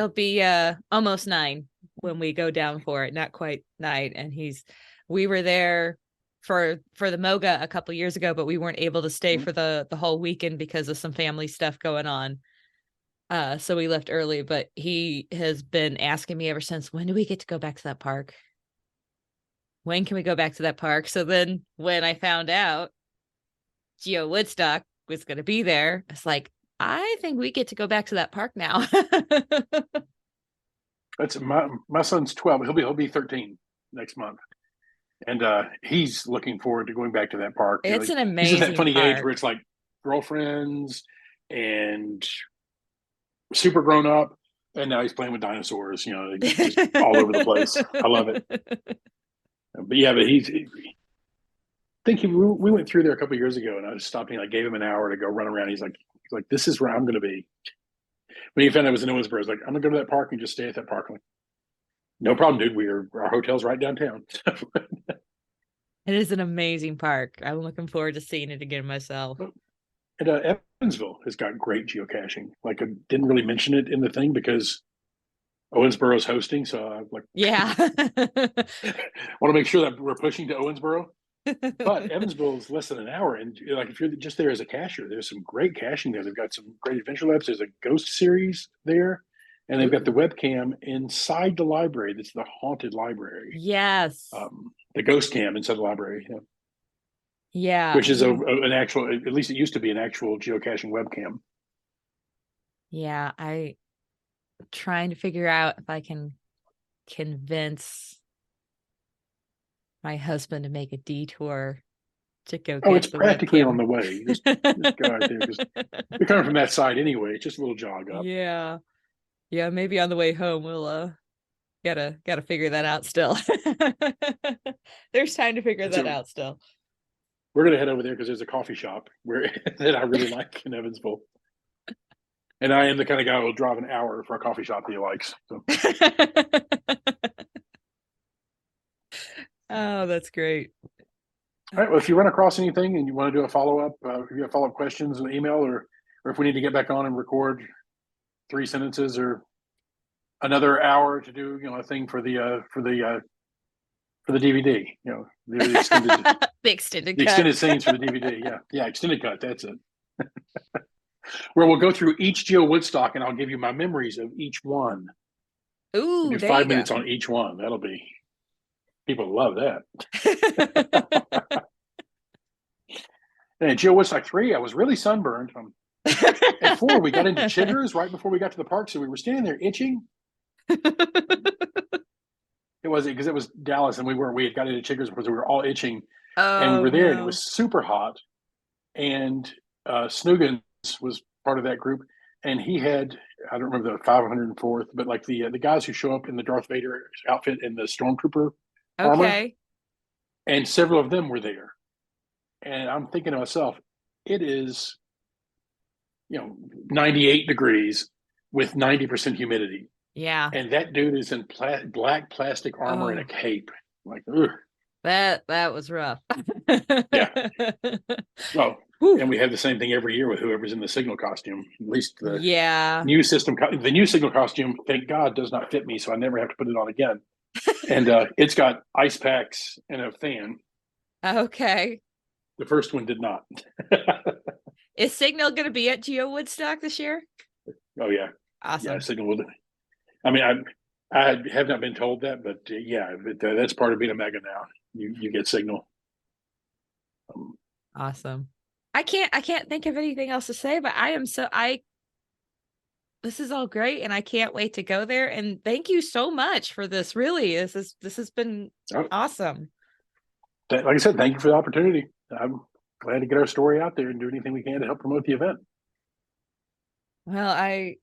be almost 9 when we go down for it, not quite 9, and we were there for the MOGA a couple years ago, but we weren't able to stay for the whole weekend because of some family stuff going on. So we left early, but he has been asking me ever since, when do we get to go back to that park? When can we go back to that park? So then when I found out GeoWoodstock was going to be there, it's like, I think we get to go back to that park now. That's my son's 12. He'll be 13 next month, and he's looking forward to going back to that park. It's an he's in that amazing funny park. age where it's like girlfriends and super grown up, and now he's playing with dinosaurs. Just all over the place. I love it. But yeah, we went through there a couple of years ago, and I was stopping. I gave him an hour to go run around. He's like, this is where I'm going to be. When he found out it was in Owensboro, I was like, I'm going to go to that park and just stay at that park. I'm like, no problem, dude. Our hotel's right downtown. It is an amazing park. I'm looking forward to seeing it again myself. And Evansville has got great geocaching. Like, I didn't really mention it in the thing because Owensboro is hosting. So I'm like, yeah. want to make sure that we're pushing to Owensboro. But Evansville is less than an hour. And like, if you're just there as a cacher, there's some great caching there. They've got some great adventure labs. There's a ghost series there. And they've got the webcam inside the library. That's the haunted library. Yes. The ghost cam inside the library. Yeah. Yeah. Which is an actual, at least it used to be an actual geocaching webcam. Yeah. I'm trying to figure out if I can convince my husband to make a detour to go get it's practically on the way. Just go out there because you're coming from that side anyway. It's just a little jog up. Yeah. Yeah, maybe on the way home we'll gotta figure that out still. There's time to figure that out still. We're gonna head over there because there's a coffee shop that I really like in Evansville. And I am the kind of guy who will drive an hour for a coffee shop that he likes. So. Oh, that's great. All right. Well, if you run across anything and you want to do a follow-up, if you have follow-up questions, an email, or if we need to get back on and record 3 sentences or another hour to do, a thing for the DVD, the extended scenes for the DVD. Yeah, extended cut. That's it. Where we'll go through each GeoWoodstock and I'll give you my memories of each one. Ooh, we'll do 5 minutes on each one. That'll be, people love that. And at GeoWoodstock 3, I was really sunburned. At 4, we got into chiggers right before we got to the park, so we were standing there itching. It was because it was Dallas, and we had got into chiggers because we were all itching, and we were there, and it was super hot. And Snoogans was part of that group, and he had, I don't remember the 504th, but like the guys who show up in the Darth Vader outfit and the Stormtrooper armor, and several of them were there. And I'm thinking to myself, it is, 98 degrees with 90% humidity. Yeah. And that dude is in black plastic armor and a cape. Like, ugh. That was rough. Yeah. Well, Whew. and we have the same thing every year with whoever's in the signal costume. At least Yeah. the new signal costume, thank God, does not fit me, so I never have to put it on again. And it's got ice packs and a fan. Okay. The first one did not. Is Signal going to be at GeoWoodstock this year? Oh yeah, yeah. Awesome. Signal would. I mean, I have not been told that, but yeah, but, that's part of being a mega now. You get Signal. Awesome. I can't think of anything else to say, but I this is all great and I can't wait to go there. And thank you so much for this. Really, this has been Oh, awesome. like I said, thank you for the opportunity. I'm glad to get our story out there and do anything we can to help promote the event. Well, I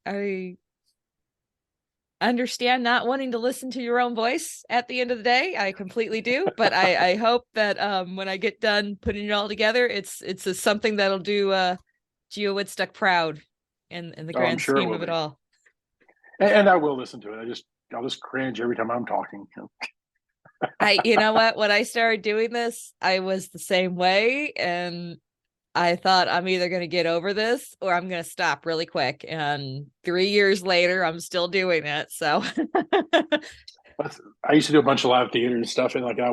understand not wanting to listen to your own voice at the end of the day. I completely do, but I hope that when I get done putting it all together, it's something that'll do GeoWoodstock proud in the Oh, I'm grand sure it scheme will of it be, all. and I will listen to it. I'll just cringe every time I'm talking. You know what? When I started doing this, I was the same way, and I thought I'm either going to get over this or I'm going to stop really quick. And 3 years later, I'm still doing it. So I used to do a bunch of live theater and stuff, and like I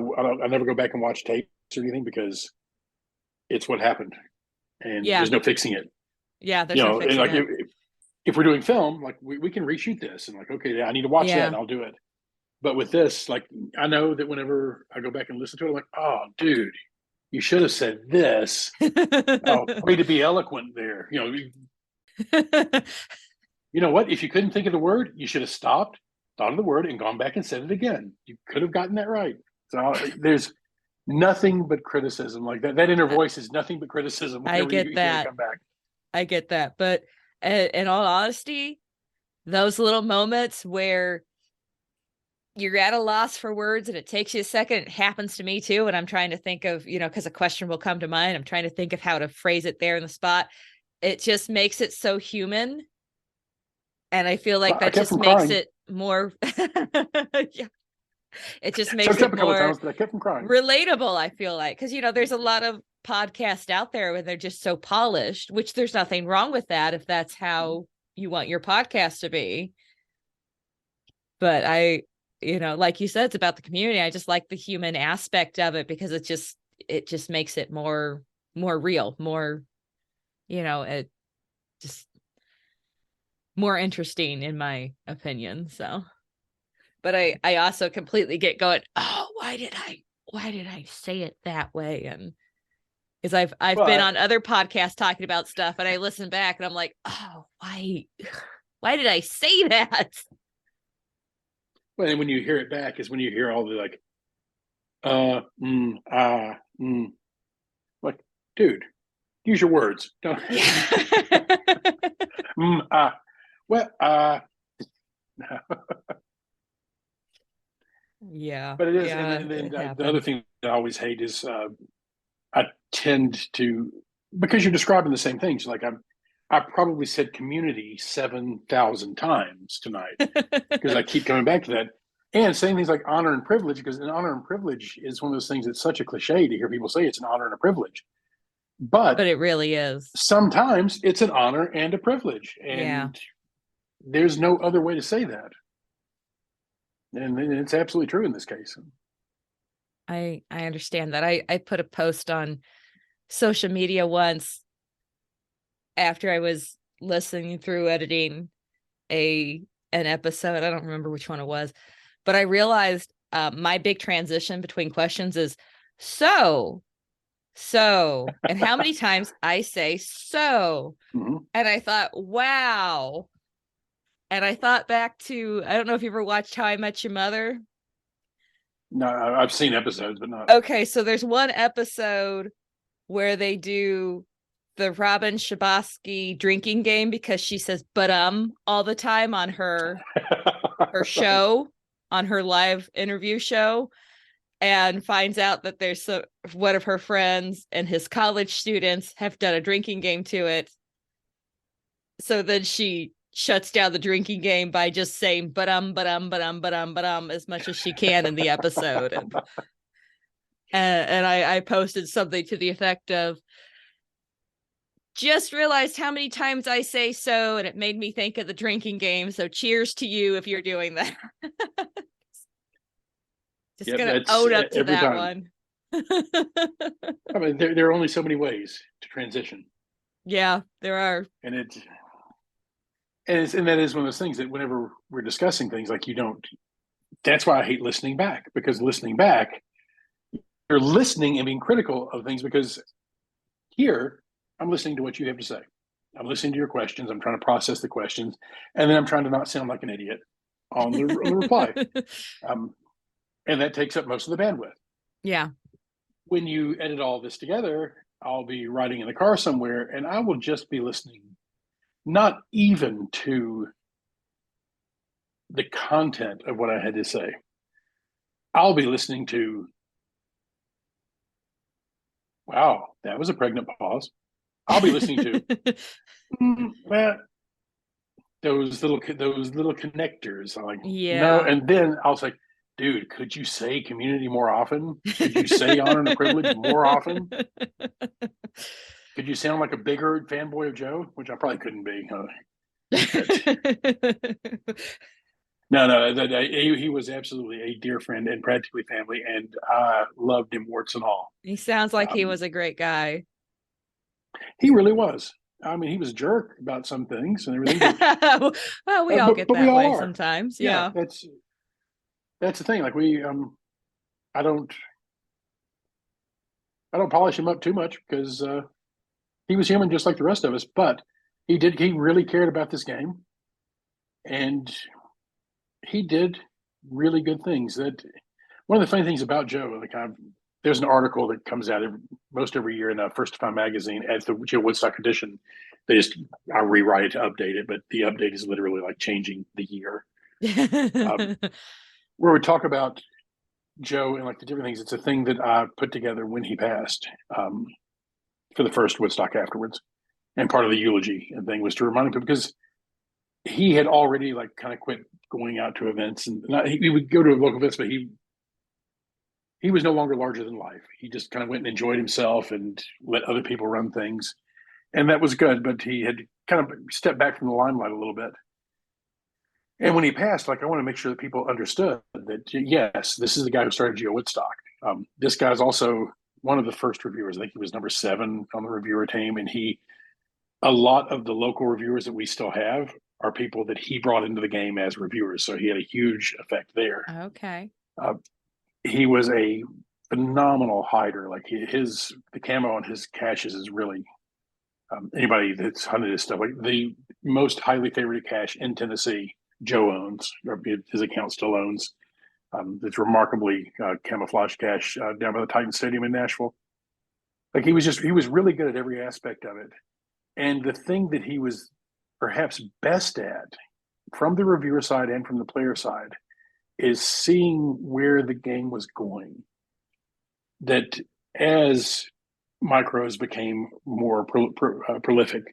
never go back and watch tapes or anything because it's what happened, and yeah, there's no fixing it. yeah, You there's no know, and fixing like it. if we're doing film, like we can reshoot this, and like okay, yeah, I need to watch that, Yeah. and I'll do it. But with this, like I know that whenever I go back and listen to it, I'm like, oh, dude, you should have said this. Oh, way to be eloquent there. You know what? If you couldn't think of the word, you should have stopped, thought of the word, and gone back and said it again. You could have gotten that right. So there's nothing but criticism. Like that inner voice is nothing but criticism I whenever get you hear it that. come back. I get that. But in all honesty, those little moments where you're at a loss for words and it takes you a second, it happens to me too. And I'm trying to think of, because a question will come to mind. I'm trying to think of how to phrase it there in the spot. It just makes it so human. And I feel like I that kept just from makes crying. it more, yeah, it just makes Choked up it a couple of more times, but I kept from crying. relatable, I feel like. Because, there's a lot of podcasts out there where they're just so polished, which there's nothing wrong with that if that's how you want your podcast to be. But like you said, it's about the community. I just like the human aspect of it because it just makes it more real, more, it just more interesting in my opinion. So, but I also completely get going, oh, why did I say it that way? And because I've been But on other podcasts talking about stuff and I listen back and I'm like, oh, why did I say that? then when you hear it back is when you hear all the like, uh, mm, ah, mm. Like, dude, use your words. Don't Yeah. well, Yeah. but it is, and Yeah. then It the other happens. thing I always hate is I tend to because you're describing the same things. Like I probably said community 7,000 times tonight because I keep coming back to that and saying things like honor and privilege because an honor and privilege is one of those things that's such a cliche to hear people say it's an honor and a privilege, but But it really is. sometimes it's an honor and a privilege, Yeah. and there's no other way to say that. And it's absolutely true in this case. I understand that. I put a post on social media once after I was listening through editing an episode. I don't remember which one it was, but I realized my big transition between questions is so, and how many times I say so. Mm-hmm. And I thought, wow. And I thought back to, I don't know if you ever watched How I Met Your Mother. No, I've seen episodes, but not. Okay, so there's one episode where they do the Robin Shabosky drinking game because she says "but all the time on her show, on her live interview show, and finds out that there's one of her friends and his college students have done a drinking game to it. So then she shuts down the drinking game by just saying but as much as she can in the episode. And And I posted something to the effect of, just realized how many times I say so, and it made me think of the drinking game. So cheers to you if you're doing that. Just Yep, gonna that's own up to every that time. one. I mean, there are only so many ways to transition, Yeah, there are. and and that is one of those things that whenever we're discussing things, like you don't. That's why I hate listening back, because listening back, you're listening and being critical of things, because here I'm listening to what you have to say. I'm listening to your questions. I'm trying to process the questions, and then I'm trying to not sound like an idiot on the reply. And that takes up most of the bandwidth. Yeah. When you edit all this together, I'll be riding in the car somewhere, and I will just be listening, not even to the content of what I had to say. I'll be listening to, wow, that was a pregnant pause. I'll be listening to, well, those little connectors. I'm like, no, Yeah. and then I was like, dude, could you say community more often? Could you say honor and privilege more often? Could you sound like a bigger fanboy of Joe? Which I probably couldn't be. No, he was absolutely a dear friend and practically family, and I loved him warts and all. He sounds like he was a great guy. He really was. I mean, he was a jerk about some things and everything, but Well, we all get we that all way are. sometimes. Yeah, Yeah. that's the thing. Like I don't polish him up too much, because he was human just like the rest of us. But he really cared about this game, and he did really good things. That one of the funny things about Joe, like there's an article that comes out most every year in First to Find magazine at the GeoWoodstock edition. I rewrite it to update it, but the update is literally like changing the year. Where we talk about Joe and like the different things. It's a thing that I put together when he passed, for the first Woodstock afterwards, and part of the eulogy and thing was to remind people, because he had already like kind of quit going out to events, and he would go to local events, but he was no longer larger than life. He just kind of went and enjoyed himself and let other people run things, and that was good. But he had kind of stepped back from the limelight a little bit. And when he passed, like, I want to make sure that people understood that, yes, this is the guy who started GeoWoodstock. This guy's also one of the first reviewers. I think he was number 7 on the reviewer team, and a lot of the local reviewers that we still have are people that he brought into the game as reviewers. So he had a huge effect there. Okay. He was a phenomenal hider. Like the camo on his caches is really, anybody that's hunted his stuff, like the most highly favorited cache in Tennessee, Joe owns, or his account still owns. It's remarkably camouflage cache down by the Titan Stadium in Nashville. Like he was really good at every aspect of it. And the thing that he was perhaps best at, from the reviewer side and from the player side, is seeing where the game was going. That as micros became more prolific,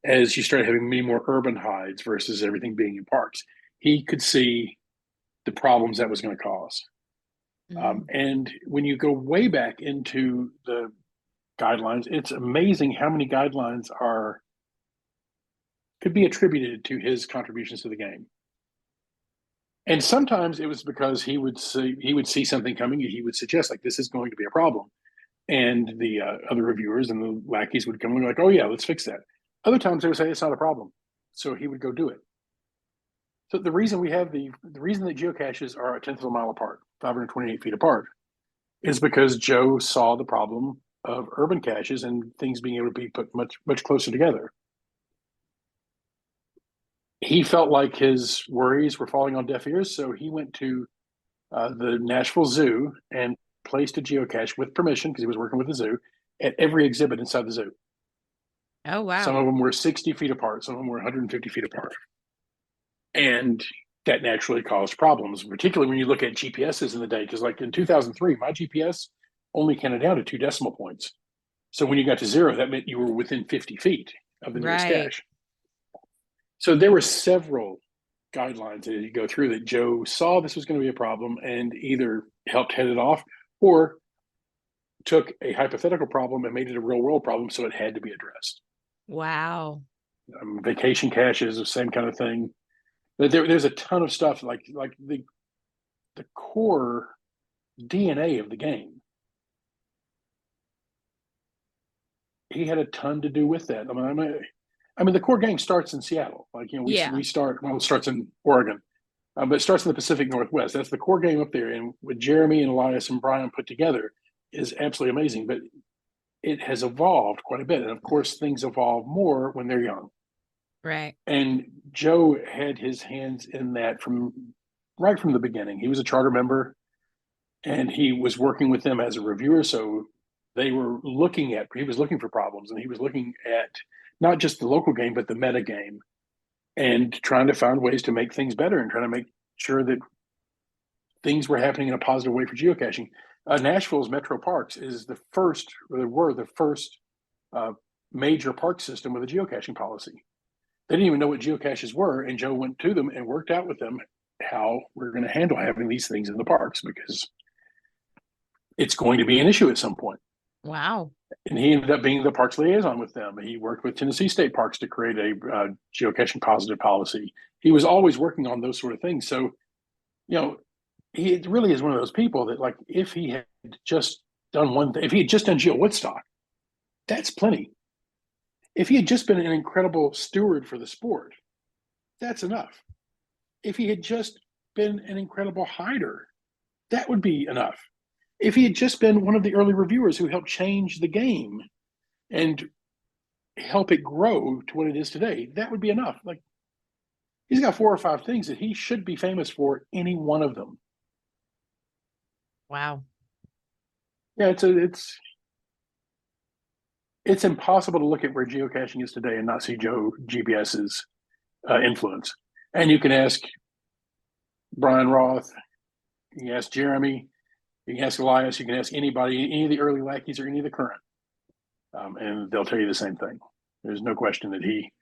as you started having many more urban hides versus everything being in parks, he could see the problems that was going to cause. And when you go way back into the guidelines, it's amazing how many guidelines could be attributed to his contributions to the game. And sometimes it was because he would see something coming, and he would suggest, like, this is going to be a problem. And the other reviewers and the lackeys would come and be like, oh yeah, let's fix that. Other times they would say it's not a problem. So he would go do it. So the reason the reason that geocaches are a tenth of a mile apart, 528 feet apart, is because Joe saw the problem of urban caches and things being able to be put much closer together. He felt like his worries were falling on deaf ears, so he went to the Nashville Zoo and placed a geocache with permission, because he was working with the zoo, at every exhibit inside the zoo. Oh, wow. Some of them were 60 feet apart, some of them were 150 feet apart. And that naturally caused problems, particularly when you look at GPSs in the day, because like in 2003, my GPS only counted down to 2 decimal points. So when you got to 0, that meant you were within 50 feet of the nearest cache. So there were several guidelines that you go through that Joe saw this was going to be a problem and either helped head it off, or took a hypothetical problem and made it a real world problem, so it had to be addressed. Wow. Vacation caches, the same kind of thing. There's a ton of stuff like the core DNA of the game. He had a ton to do with that. I mean, the core game starts in Seattle. Like, you know, Yeah. we start, well, it starts in Oregon, but it starts in the Pacific Northwest. That's the core game up there. And what Jeremy and Elias and Brian put together is absolutely amazing. But it has evolved quite a bit. And of course, things evolve more when they're young. Right. And Joe had his hands in that right from the beginning. He was a charter member and he was working with them as a reviewer. So he was looking for problems, and he was looking at not just the local game, but the meta game, and trying to find ways to make things better and trying to make sure that things were happening in a positive way for geocaching. Nashville's Metro Parks is the first, or they were the first major park system with a geocaching policy. They didn't even know what geocaches were, and Joe went to them and worked out with them how we're going to handle having these things in the parks, because it's going to be an issue at some point. Wow. And he ended up being the parks liaison with them. He worked with Tennessee State Parks to create a geocaching positive policy. He was always working on those sort of things. So, you know, he really is one of those people that, like, if he had just done one thing, if he had just done GeoWoodstock, that's plenty. If he had just been an incredible steward for the sport, that's enough. If he had just been an incredible hider, that would be enough. If he had just been one of the early reviewers who helped change the game and help it grow to what it is today, that would be enough. Like, he's got 4 or 5 things that he should be famous for, any one of them. Wow. Yeah, it's impossible to look at where geocaching is today and not see JoeGPS's influence. And you can ask Brian Roth, you can ask Jeremy, you can ask Elias, you can ask anybody, any of the early lackeys or any of the current, and they'll tell you the same thing. There's no question that he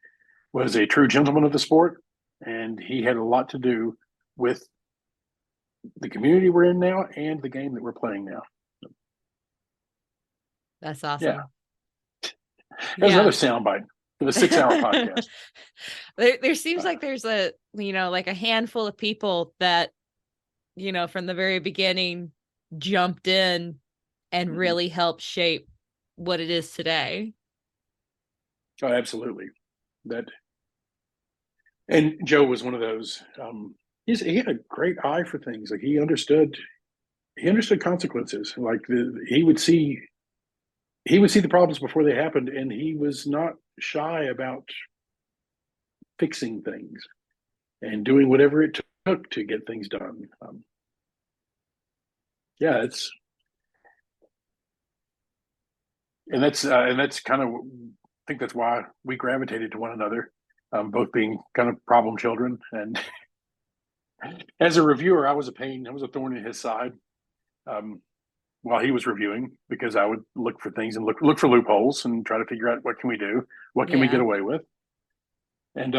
was a true gentleman of the sport, and he had a lot to do with the community we're in now and the game that we're playing now. That's awesome. Yeah. There's another soundbite for the 6-hour podcast. There seems like there's like a handful of people that, from the very beginning jumped in and really helped shape what it is today. Oh, absolutely. And Joe was one of those. He had a great eye for things. Like, he understood consequences. Like, he would see the problems before they happened, and he was not shy about fixing things and doing whatever it took to get things done. That's kind of, I think that's why we gravitated to one another, both being kind of problem children. And as a reviewer, I was a thorn in his side while he was reviewing, because I would look for things and look for loopholes and try to figure out, what can we do, what can we get away with. And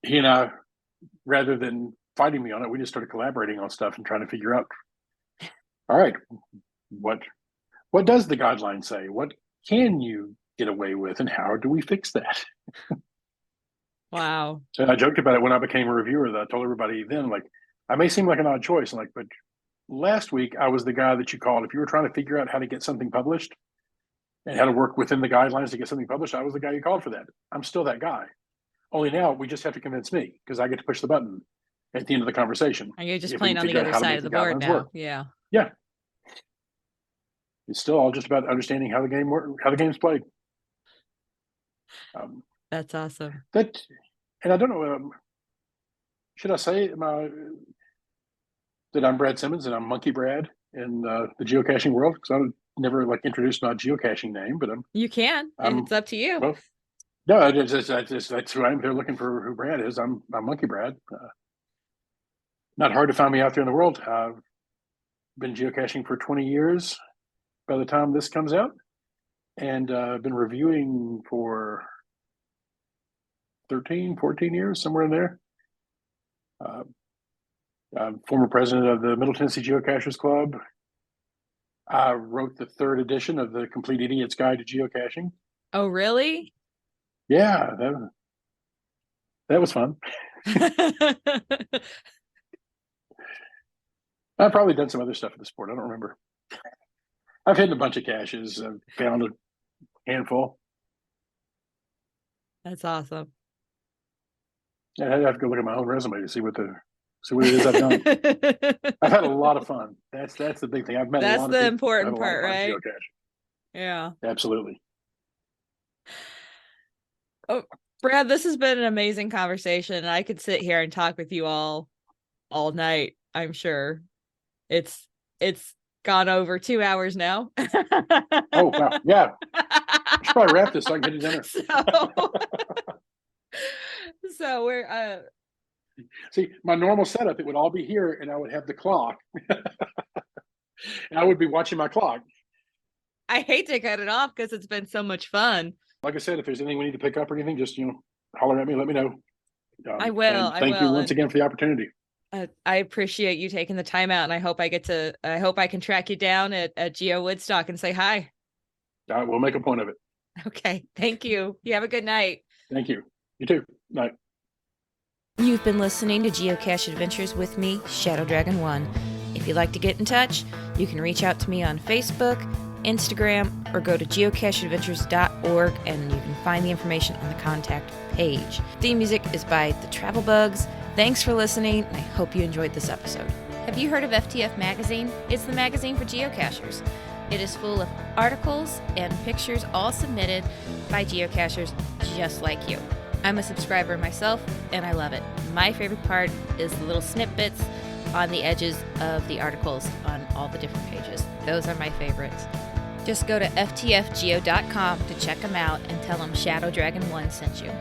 he and I, rather than fighting me on it, we just started collaborating on stuff and trying to figure out, all right, what does the guideline say? What can you get away with, and how do we fix that? Wow. And I joked about it when I became a reviewer, that I told everybody then, like, I may seem like an odd choice, like, but last week I was the guy that you called if you were trying to figure out how to get something published and how to work within the guidelines to get something published. I was the guy you called for that. I'm still that guy. Only now we just have to convince me, because I get to push the button at the end of the conversation. And you're just playing on the other side of the board now. Work. Yeah. It's still all just about understanding how the game's played. That's awesome. And I don't know, should I say that I'm Brad Simmons and I'm Monkey Brad in the geocaching world? Because I never introduced my geocaching name, but you can. It's up to you. Well, no, that's who I am. They're looking for who Brad is. I'm Monkey Brad. Not hard to find me out there in the world. I've been geocaching for 20 years by the time this comes out, and I've been reviewing for 13, 14 years, somewhere in there. I'm former president of the Middle Tennessee Geocachers Club. I wrote the 3rd edition of the Complete Idiot's Guide to Geocaching. Oh, really? Yeah, that was fun. I've probably done some other stuff in the sport. I don't remember. I've hidden a bunch of caches. I've found a handful. That's awesome. I have to go look at my own resume to see what it is I've done. I've had a lot of fun. That's the big thing. I've met That's a lot of the people. important part, right? Geocaching. Yeah. Absolutely. Oh, Brad, this has been an amazing conversation. I could sit here and talk with you all night, I'm sure. It's gone over 2 hours now. Oh, wow. Yeah. I should probably wrap this so I can get to dinner. So we're see, my normal setup, it would all be here and I would have the clock. And I would be watching my clock. I hate to cut it off because it's been so much fun. Like I said, if there's anything we need to pick up or anything, just holler at me, let me know. I will. Thank you once again for the opportunity. I appreciate you taking the time out, and I hope I can track you down at GeoWoodstock and say hi. We'll make a point of it. Okay. Thank you. You have a good night. Thank you. You too. Night. You've been listening to Geocache Adventures with me, Shadow Dragon 1. If you'd like to get in touch, you can reach out to me on Facebook, Instagram, or go to geocacheadventures.org and you can find the information on the contact page. Theme music is by The Travel Bugs. Thanks for listening, and I hope you enjoyed this episode. Have you heard of FTF Magazine? It's the magazine for geocachers. It is full of articles and pictures all submitted by geocachers just like you. I'm a subscriber myself, and I love it. My favorite part is the little snippets on the edges of the articles on all the different pages. Those are my favorites. Just go to ftfgeo.com to check them out and tell them Shadow Dragon 1 sent you.